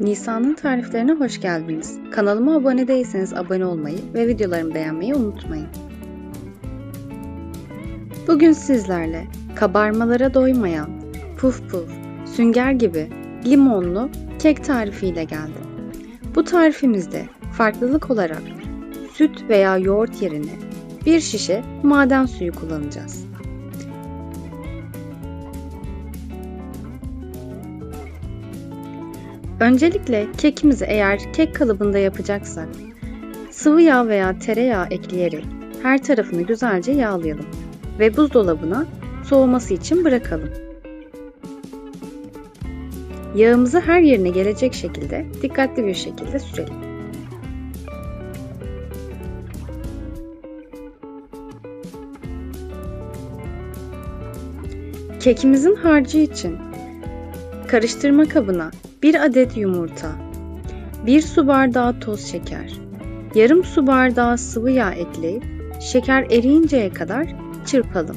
Nisan'ın tariflerine hoş geldiniz. Kanalıma abone değilseniz abone olmayı ve videolarımı beğenmeyi unutmayın. Bugün sizlerle kabarmalara doymayan, puf puf, sünger gibi limonlu kek tarifiyle geldim. Bu tarifimizde farklılık olarak süt veya yoğurt yerine bir şişe maden suyu kullanacağız. Öncelikle kekimizi eğer kek kalıbında yapacaksak sıvı yağ veya tereyağı ekleyerek her tarafını güzelce yağlayalım ve buzdolabına soğuması için bırakalım. Yağımızı her yerine gelecek şekilde dikkatli bir şekilde sürelim. Kekimizin harcı için karıştırma kabına 1 adet yumurta, 1 su bardağı toz şeker, yarım su bardağı sıvı yağ ekleyip şeker eriyinceye kadar çırpalım.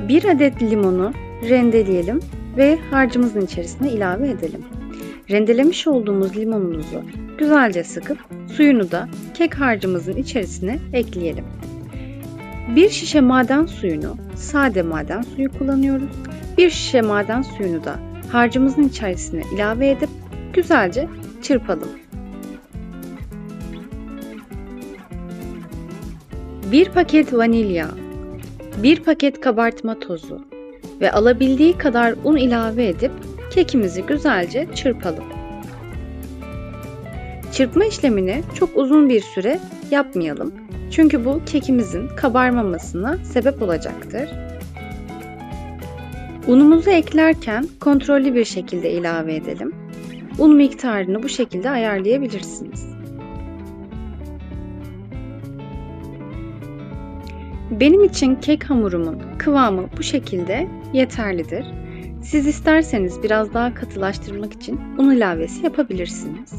Bir adet limonu rendeleyelim ve harcımızın içerisine ilave edelim. Rendelemiş olduğumuz limonumuzu güzelce sıkıp suyunu da kek harcımızın içerisine ekleyelim. Bir şişe maden suyunu, sade maden suyu kullanıyoruz. Bir şişe maden suyunu da harcımızın içerisine ilave edip güzelce çırpalım. Bir paket vanilya, bir paket kabartma tozu ve alabildiği kadar un ilave edip kekimizi güzelce çırpalım. Çırpma işlemini çok uzun bir süre yapmayalım. Çünkü bu kekimizin kabarmamasına sebep olacaktır. Unumuzu eklerken kontrollü bir şekilde ilave edelim. Un miktarını bu şekilde ayarlayabilirsiniz. Benim için kek hamurumun kıvamı bu şekilde yeterlidir. Siz isterseniz biraz daha katılaştırmak için un ilavesi yapabilirsiniz.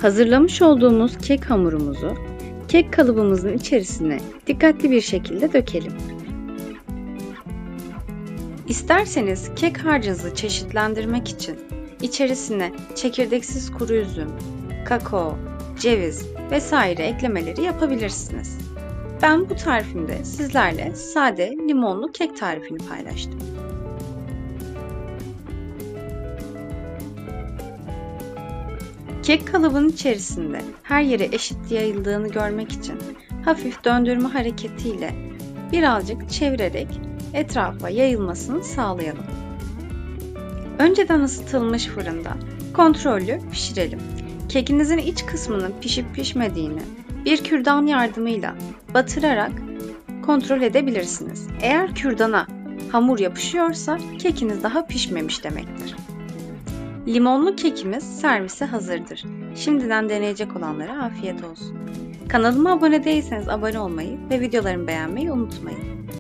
Hazırlamış olduğumuz kek hamurumuzu kek kalıbımızın içerisine dikkatli bir şekilde dökelim. İsterseniz kek harcınızı çeşitlendirmek için içerisine çekirdeksiz kuru üzüm, kakao, ceviz vesaire eklemeleri yapabilirsiniz. Ben bu tarifimde sizlerle sade limonlu kek tarifini paylaştım. Kek kalıbının içerisinde her yere eşit yayıldığını görmek için hafif döndürme hareketiyle birazcık çevirerek etrafa yayılmasını sağlayalım. Önceden ısıtılmış fırında kontrollü pişirelim. Kekinizin iç kısmının pişip pişmediğini bir kürdan yardımıyla batırarak kontrol edebilirsiniz. Eğer kürdana hamur yapışıyorsa kekiniz daha pişmemiş demektir. Limonlu kekimiz servise hazırdır. Şimdiden deneyecek olanlara afiyet olsun. Kanalıma abone değilseniz abone olmayı ve videolarımı beğenmeyi unutmayın.